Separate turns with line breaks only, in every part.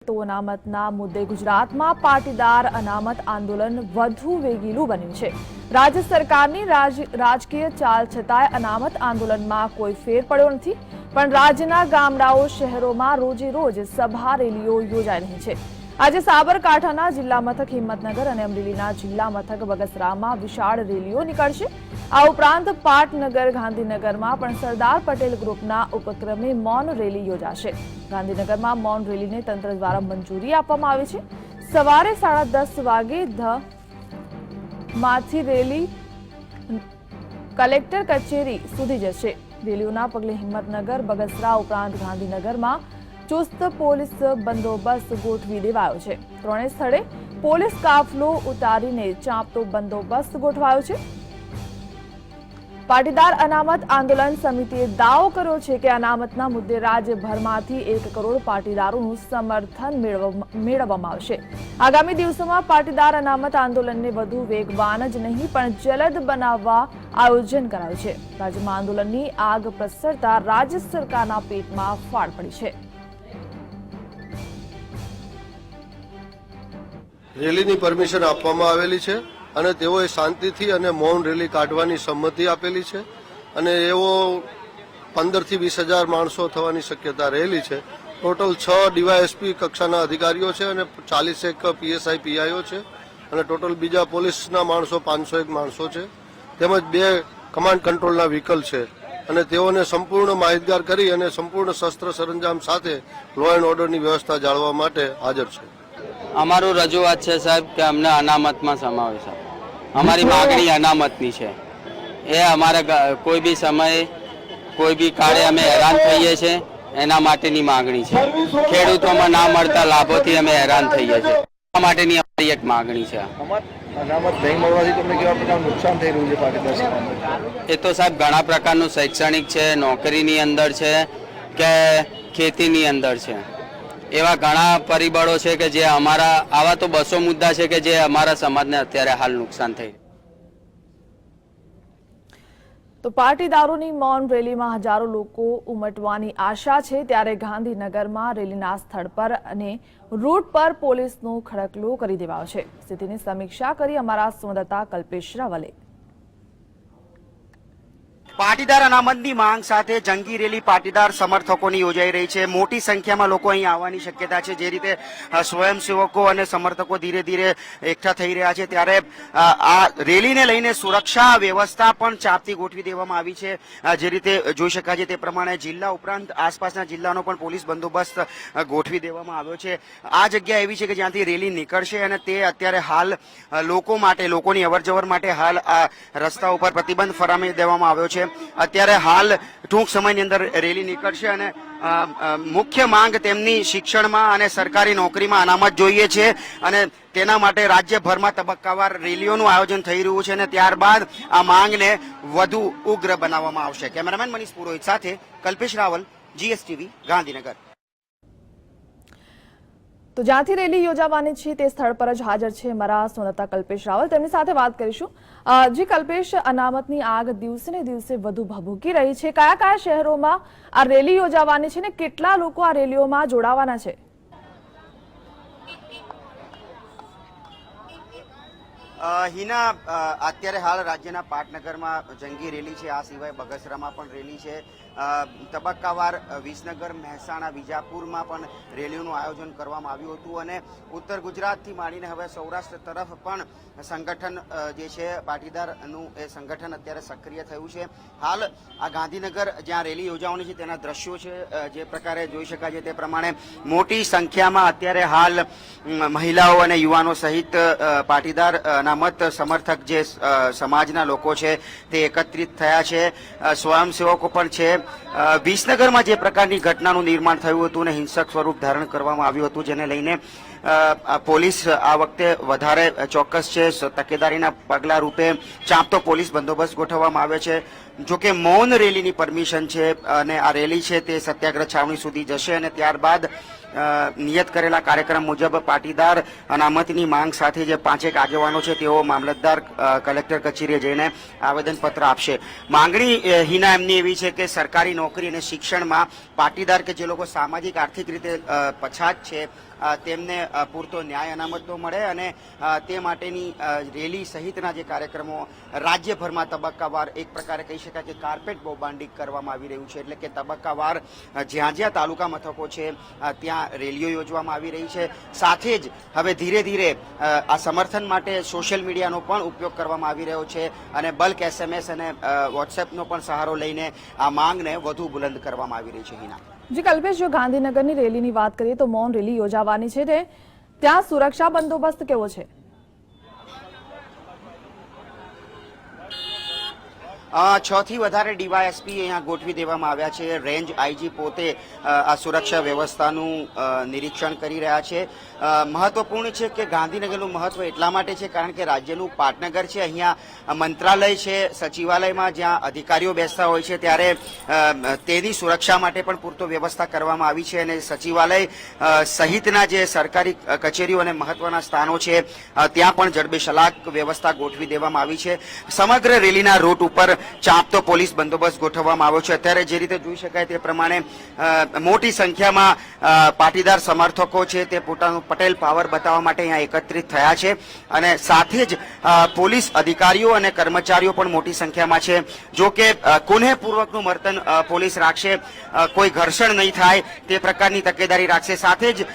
તો અનામતના મુદ્દે ગુજરાતમાં પાટીદાર અનામત આંદોલન વધુ વેગીલું બન્યું છે। રાજ્ય સરકારની રાજકીય ચાલ છતાંય અનામત આંદોલનમાં કોઈ ફેર પડ્યો નથી, પણ રાજ્યના ગામડાઓ શહેરોમાં રોજે રોજ સભા રેલીઓ યોજાઈ રહી છે। આજે સાબરકાંઠાના જિલ્લા મથક હિંમતનગર અને અમરેલીના જિલ્લા મથક બગસરામાં વિશાળ રેલીઓ નીકળશે। આ ઉપરાંત પાટનગર ગાંધીનગરમાં પણ સરદાર પટેલ ગ્રુપના ઉપક્રમે મૌન રેલી યોજાશે। ગાંધીનગરમાં મૌન રેલીને તંત્ર દ્વારા મંજૂરી આપવામાં આવી છે। સવારે 10:30 વાગે માંથી રેલી કલેક્ટર કચેરી સુધી જશે। રેલીઓના પગલે હિંમતનગર, બગસરા ઉપરાંત ગાંધીનગરમાં ચુસ્ત પોલીસ બંદોબસ્ત ગોઠવી દેવાયો છે। ત્રણેય સ્થળે પોલીસ કાફલો ઉતારીને ચાંપતો બંદોબસ્ત ગોઠવાયો છે। પાટીદાર અનામત આંદોલન સમિતિએ દાવો કર્યો છે કે અનામતના મુદ્દે રાજ્યભરમાંથી 1 કરોડ પાટીદારોનું સમર્થન મેળવવામાં આવશે। આગામી દિવસોમાં પાટીદાર અનામત આંદોલનને વધુ વેગવાન જ નહીં પણ જલદ બનાવવા આયોજન કરાયું છે। રાજ્યમાં આંદોલનની આગ પ્રસરતા રાજ્ય સરકારના પેટમાં ફાળ પડી છે।
રેલીની પરમિશન આપવામાં આવેલી છે અને તેઓએ શાંતિથી અને મૌન રેલી કાઢવાની સંમતિ આપેલી છે અને એવો 15 થી 20,000 માણસો થવાની શક્યતા રહેલી છે। ટોટલ 6 ડીવાયએસપી કક્ષાના અધિકારીઓ છે અને 41 પીએસઆઈ પીઆઈઓ છે અને ટોટલ બીજા પોલીસના માણસો 501 માણસો છે, તેમજ 2 કમાન્ડ કંટ્રોલના વ્હીકલ છે અને તેઓને સંપૂર્ણ માહિતગાર કરી અને સંપૂર્ણ શસ્ત્ર સરંજામ સાથે લો એન્ડ ઓર્ડરની વ્યવસ્થા જાળવવા માટે હાજર છે।
અમારું રજૂઆત છે સાહેબ કે અમને અનામતમાં સમાવેશ આપો। અમારી માગણી અનામતની છે। એ અમારે કોઈ બી સમયે કોઈ બી કાળે અમે હેરાન થઈએ છીએ, એના માટેની માગણી છે। ખેડૂતોમાં ના મળતા લાભોથી અમે હેરાન થઈએ છીએ, એના માટેની અમારી એક માગણી છે।
અનામત નહીં મળવાથી તમને કેવા પ્રકારનું નુકસાન થઈ રહ્યું છે પાટીદાર સમાજને?
એ તો સાહેબ ઘણા પ્રકારનું શૈક્ષણિક છે, નોકરીની અંદર છે કે ખેતીની અંદર છે। એવા ઘણા પરિબળો છે કે જે અમારા આવા તો 200 મુદ્દા છે કે જે અમારા સમાજને અત્યારે હાલ નુકસાન થઈ।
તો પાટીદારોની મૌન રેલીમાં હજારો લોકો ઉમટવાની આશા છે, ત્યારે ગાંધીનગરમાં રેલીના સ્થળ પર અને રૂટ પર પોલીસનો ખડકલો કરી દેવાયો છે। સ્થિતિની સમીક્ષા કરી અમારા સંવાદદાતા કલ્પેશ રાવલે।
પાટીદાર અનામતની માંગ સાથે જંગી રેલી પાટીદાર સમર્થકોની યોજાઈ રહી છે। મોટી સંખ્યામાં લોકો અહીં આવવાની શક્યતા છે। જે રીતે સ્વયંસેવકો અને સમર્થકો ધીરે ધીરે એકઠા થઈ રહ્યા છે, ત્યારે આ રેલીને લઈને સુરક્ષા વ્યવસ્થા પણ ચાપતી ગોઠવી દેવામાં આવી છે। જે રીતે જોઈ શકાય છે તે પ્રમાણે જિલ્લા ઉપરાંત આસપાસના જિલ્લાનો પણ પોલીસ બંદોબસ્ત ગોઠવી દેવામાં આવ્યો છે। આ જગ્યા એવી છે કે જ્યાંથી રેલી નીકળશે અને તે અત્યારે હાલ લોકો માટે, લોકોની અવરજવર માટે હાલ આ રસ્તા ઉપર પ્રતિબંધ ફરમાવી દેવામાં આવ્યો છે। અત્યારે હાલ ટૂંક સમયની અંદર રેલી નીકળશે અને મુખ્ય માંગ તેમની શિક્ષણમાં અને સરકારી નોકરીમાં અનામત જોઈએ છે અને તેના માટે રાજ્યભરમાં તબક્કાવાર રેલીઓનું આયોજન થઈ રહ્યું છે અને ત્યારબાદ આ માંગને વધુ ઉગ્ર બનાવવામાં આવશે। કેમેરામેન મનીષ પુરોહિત સાથે કલ્પેશ રાવલ, GSTV, ગાંધીનગર।
તો જ્યાંથી રેલી યોજાવાની છે તે સ્થળ પર જ હાજર છે અમારા સંવાદદાતા કલ્પેશ રાવલ, તેમની સાથે વાત કરીશું। જી કલ્પેશ, અનામતની આગ દિવસે ને દિવસે વધુ ભભૂકી રહી છે। કયા કયા શહેરોમાં આ રેલી યોજાવાની છે ને કેટલા લોકો આ રેલીઓમાં જોડાવાના છે?
હિના, અત્યારે હાલ રાજ્યના પાટનગરમાં જંગી રેલી છે, આ સિવાય બગસરામાં પણ રેલી છે। તબક્કાવાર વિસનગર, મહેસાણા, વિજાપુરમાં પણ રેલીઓનું આયોજન કરવામાં આવ્યું હતું અને ઉત્તર ગુજરાતથી માંડીને હવે સૌરાષ્ટ્ર તરફ પણ સંગઠન જે છે પાટીદારનું એ સંગઠન અત્યારે સક્રિય થયું છે। હાલ આ ગાંધીનગર જ્યાં રેલી યોજાવાની છે તેના દ્રશ્યો છે, જે પ્રકારે જોઈ શકાય છે તે પ્રમાણે મોટી સંખ્યામાં અત્યારે હાલ મહિલાઓ અને યુવાનો સહિત પાટીદાર અનામત સમર્થક જે સમાજના લોકો છે તે એકત્રિત થયા છે। સ્વયંસેવકો પણ છે। વિસનગરમાં જે પ્રકારની ઘટનાનું નિર્માણ થયું હતું અને હિંસક સ્વરૂપ ધારણ કરવામાં આવ્યું હતું, જેને લઈને પોલીસ આ વખતે વધારે ચોક્કસ છે। તકેદારીના પગલા રૂપે ચાંપતો પોલીસ બંદોબસ્ત ગોઠવવામાં આવે છે। જોકે મૌન રેલીની પરમિશન છે અને આ રેલી છે તે સત્યાગ્રહ છાવણી સુધી જશે અને ત્યારબાદ નિયત કરેલા કાર્યક્રમ મુજબ પાટીદાર અનામતની માંગ સાથે જે 5 આગેવાનો છે તેઓ મામલતદાર કલેક્ટર કચેરીએ જઈને આવેદનપત્ર આપશે। માંગણી હિના એમની એવી છે કે સરકારી નોકરી અને શિક્ષણમાં પાટીદાર કે જે લોકો સામાજિક આર્થિક રીતે પછાત છે તેમને પૂરતો ન્યાય અનામતો મળે અને તે માટેની રેલી સહિતના જે કાર્યક્રમો રાજ્યભરમાં તબક્કાવાર એક પ્રકારે કહી શકાય કે કાર્પેટ બોમ્બાર્ડિંગ કરવામાં આવી રહ્યું છે. એટલે કે તબક્કાવાર જ્યાં જ્યાં તાલુકા મથકો છે ત્યાં રેલીઓ યોજવામાં આવી રહી છે. સાથે જ હવે ધીરે ધીરે આ સમર્થન માટે સોશિયલ મીડિયાનો પણ ઉપયોગ કરવામાં આવી રહ્યો છે અને બલ્ક SMS અને વોટ્સએપનો પણ સહારો લઈને આ માંગને વધુ બુલંદ કરવામાં આવી રહી છે. હિના
જી કલ્પેશ, જો ગાંધીનગરની રેલીની વાત કરીએ તો મૌન રેલી યોજાવાની છે ને ત્યાં સુરક્ષા બંદોબસ્ત કેવો છે?
6 થી વધારે ડીવાયએસપી અહીંયા ગોઠવી દેવામાં આવ્યા છે. રેન્જ આઈજી પોતે આ સુરક્ષા વ્યવસ્થાનું નિરીક્ષણ કરી રહ્યા છે. મહત્વપૂર્ણ છે કે ગાંધીનગરનું મહત્વ એટલા માટે છે કારણ કે રાજ્યનું પાટનગર છે. અહીંયા મંત્રાલય છે, સચિવાલયમાં જ્યાં અધિકારીઓ બેસતા હોય છે ત્યારે તેની સુરક્ષા માટે પણ પૂરતો વ્યવસ્થા કરવામાં આવી છે અને સચિવાલય સહિતના જે સરકારી કચેરીઓ અને મહત્વના સ્થાનો છે ત્યાં પણ જડબેસલાક વ્યવસ્થા ગોઠવી દેવામાં આવી છે. સમગ્ર રેલીના રૂટ ઉપર ચાંપતો પોલીસ બંદોબસ્ત ગોઠવવામાં આવ્યો છે. અત્યારે જે રીતે જોઈ શકાય તે પ્રમાણે મોટી સંખ્યામાં પાટીદાર સમર્થકો છે તે પોતાનું પટેલ પાવર બતાવવા માટે અહીંયા એકત્રિત થયા છે અને સાથે જ પોલીસ અધિકારીઓ અને કર્મચારીઓ પણ મોટી સંખ્યામાં છે. જો કે કુનેહપૂર્વકનું વર્તન પોલીસ રાખશે, કોઈ ઘર્ષણ નહીં થાય તે પ્રકારની તકેદારી રાખશે. સાથે જ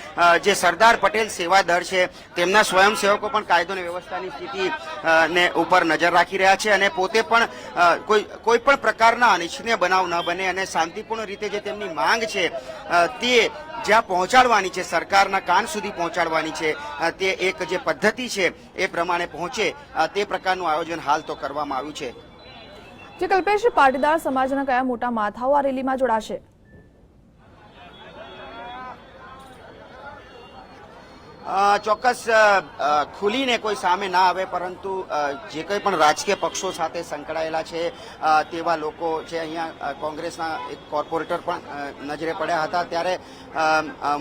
જે સરદાર પટેલ સેવા દળ છે તેમના સ્વયંસેવકો પણ કાયદો અને વ્યવસ્થાની સ્થિતિ ને ઉપર નજર રાખી રહ્યા છે અને પોતે પણ કોઈ પણ પ્રકારના અનિચ્છનીય બનાવ ન બને અને શાંતિપૂર્ણ રીતે જે તેમની માંગ છે તે જ્યાં પહોંચાડવાની છે, સરકારના કાન સુધી પહોંચાડવાની છે, તે એક જે પદ્ધતિ છે એ પ્રમાણે પહોંચે તે પ્રકારનું આયોજન હાલ તો કરવામાં આવ્યું છે.
જે કલ્પેશ, પાટીદાર સમાજના કયા મોટા માથાઓ આ રેલીમાં જોડાશે?
ચોક્કસ ખુલીને કોઈ સામે ના આવે પરંતુ જે કંઈ પણ રાજકીય પક્ષો સાથે સંકળાયેલા છે તેવા લોકો છે. અહીંયા કોંગ્રેસના એક કોર્પોરેટર પણ નજરે પડ્યા હતા ત્યારે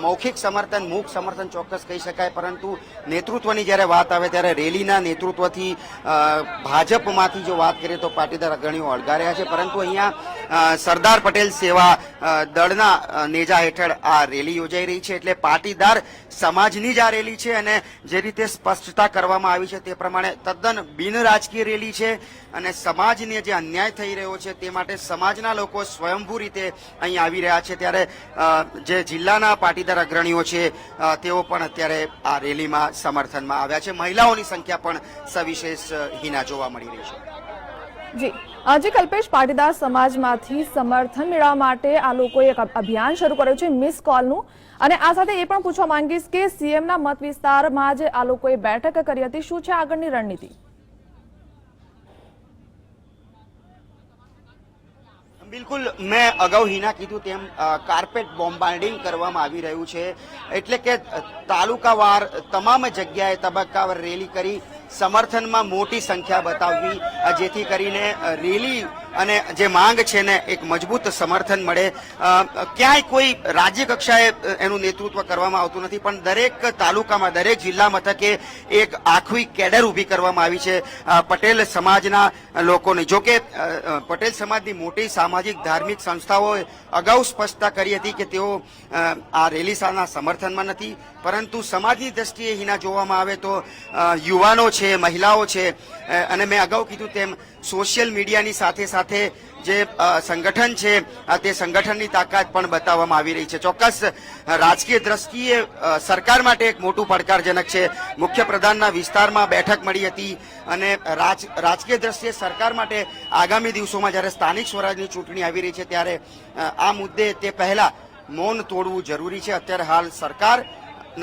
મૌખિક સમર્થન, મૂક સમર્થન ચોક્કસ કહી શકાય પરંતુ નેતૃત્વની જ્યારે વાત આવે ત્યારે રેલીના નેતૃત્વથી ભાજપમાંથી જો વાત કરીએ તો પાટીદાર અગ્રણીઓ અળગા રહ્યા છે પરંતુ અહીંયા સરદાર પટેલ સેવા દળના નેજા હેઠળ આ રેલી યોજાઈ રહી છે. એટલે પાટીદાર સમાજની જ આ રેલી છે અને જે રીતે સ્પષ્ટતા કરવામાં આવી છે તે પ્રમાણે તદ્દન બિન રાજકીય રેલી છે અને સમાજને જે અન્યાય થઈ રહ્યો છે તે માટે સમાજના લોકો સ્વયંભૂ રીતે અહીં આવી રહ્યા છે. ત્યારે જે જિલ્લાના પાટીદાર અગ્રણીઓ છે તેઓ પણ અત્યારે આ રેલીમાં સમર્થનમાં આવ્યા છે. મહિલાઓની સંખ્યા પણ સવિશેષ હિના જોવા મળી રહી છે.
જી આજે કલ્પેશ, પાટીદાર સમાજમાંથી સમર્થન મેળવવા માટે આ લોકોએ એક અભિયાન શરૂ કર્યું છે મિસ કોલનું, અને આ સાથે એ પણ પૂછવા માંગીશ કે સીએમના મત વિસ્તારમાં જે આ લોકોએ બેઠક કરી હતી, શું છે આગળની રણનીતિ?
બિલકુલ, મેં અગાઉ હિના કીધું તેમ કાર્પેટ બોમ્બાર્ડિંગ કરવામાં આવી રહ્યું છે. એટલે કે તાલુકાવાર તમામ જગ્યાએ તબક્કાવાર રેલી કરી સમર્થનમાં મોટી સંખ્યા બતાવવી જેથી કરીને રેલી અને જે માંગ છે ને એક મજબૂત સમર્થન મળે. ક્યાંય કોઈ રાજ્ય કક્ષાએ એનું નેતૃત્વ કરવામાં આવતું નથી પણ દરેક તાલુકામાં, દરેક જિલ્લા મથકે એક આખી કેડર ઊભી કરવામાં આવી છે પટેલ સમાજના લોકોની. જો કે પટેલ સમાજની મોટી સામાજિક ધાર્મિક સંસ્થાઓએ અગાઉ સ્પષ્ટતા કરી હતી કે તેઓ આ રેલી સાના સમર્થનમાં નથી પરંતુ સમાજની દ્રષ્ટિએ હિના જોવામાં આવે તો યુવાનો છે, મહિલાઓ છે અને મેં અગાઉ કીધું તેમ સોશિયલ મીડિયાની સાથે સાથે જે સંગઠન છે તે સંગઠનની તાકાત પણ બતાવવામાં આવી રહી છે. ચોક્કસ રાજકીય દ્રષ્ટિએ સરકાર માટે એક મોટું પડકારજનક છે. મુખ્યપ્રધાનના વિસ્તારમાં બેઠક મળી હતી અને રાજકીય દ્રષ્ટિએ સરકાર માટે આગામી દિવસોમાં જ્યારે સ્થાનિક સ્વરાજની ચૂંટણી આવી રહી છે ત્યારે આ મુદ્દે તે પહેલા મૌન તોડવું જરૂરી છે. અત્યારે હાલ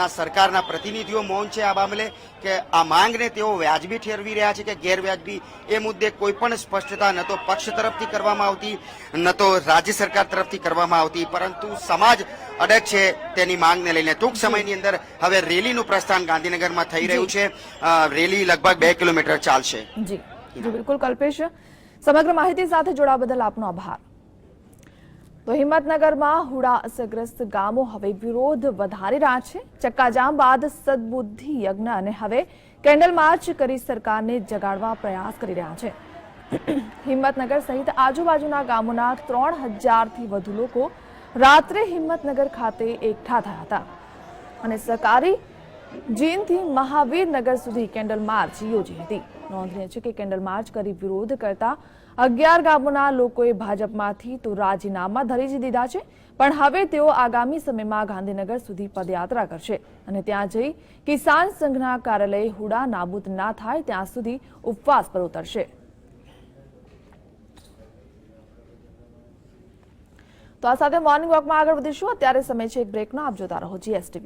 સરકારના પ્રતિનિધિઓ મૌન છે આ મામલે કે આ માંગને તેઓ વ્યાજબી ઠેરવી રહ્યા છે કે ગેરવ્યાજબી એ મુદ્દે કોઈ પણ સ્પષ્ટતા ન તો પક્ષ તરફથી કરવામાં આવતી ન તો રાજ્ય સરકાર તરફથી કરવામાં આવતી પરંતુ સમાજ અડગ છે તેની માંગને લઈને. ટૂંક સમયની અંદર હવે રેલીનું પ્રસ્થાન ગાંધીનગરમાં થઈ રહ્યું છે. રેલી લગભગ 2 કિલોમીટર ચાલશે.
જી બિલકુલ કલ્પેશ, સમગ્ર માહિતી સાથે જોડાવા બદલ આપનો આભાર. તો હિંમતનગરમાં હુડા અસરગ્રસ્ત ગામો હવે વિરોધ વધારી રહ્યા છે. ચક્કાજામ બાદ સદબુદ્ધિ યજ્ઞ અને હવે કેન્ડલ માર્ચ કરી સરકારને જગાડવા પ્રયાસ કરી રહ્યા છે. હિંમતનગર સહિત આજુબાજુના ગામોના 3000થી વધુ લોકો રાત્રે હિંમતનગર ખાતે એકઠા થયા હતા. અને સહકારી જીનથી મહાવીરનગર સુધી કેન્ડલ માર્ચ યોજી હતી. નોંધનીય છે કે કેન્ડલ માર્ચ કરી વિરોધ કરતા 11 ગામોના લોકોએ ભાજપમાંથી તો રાજીનામા ધરી દીધા છે, પણ હવે તેઓ આગામી સમયમાં ગાંધીનગર સુધી પદયાત્રા કરશે અને ત્યાં જઈ કિસાન સંઘના કાર્યાલય હુડા નાબૂદ ના થાય ત્યાં સુધી ઉપવાસ પર ઉતરશે. તો આ સાથે મોર્નિંગ વોકમાં આગળ વધીશું. અત્યારે સમય છે એક બ્રેકનો. આપ જોતા રહો GSTV.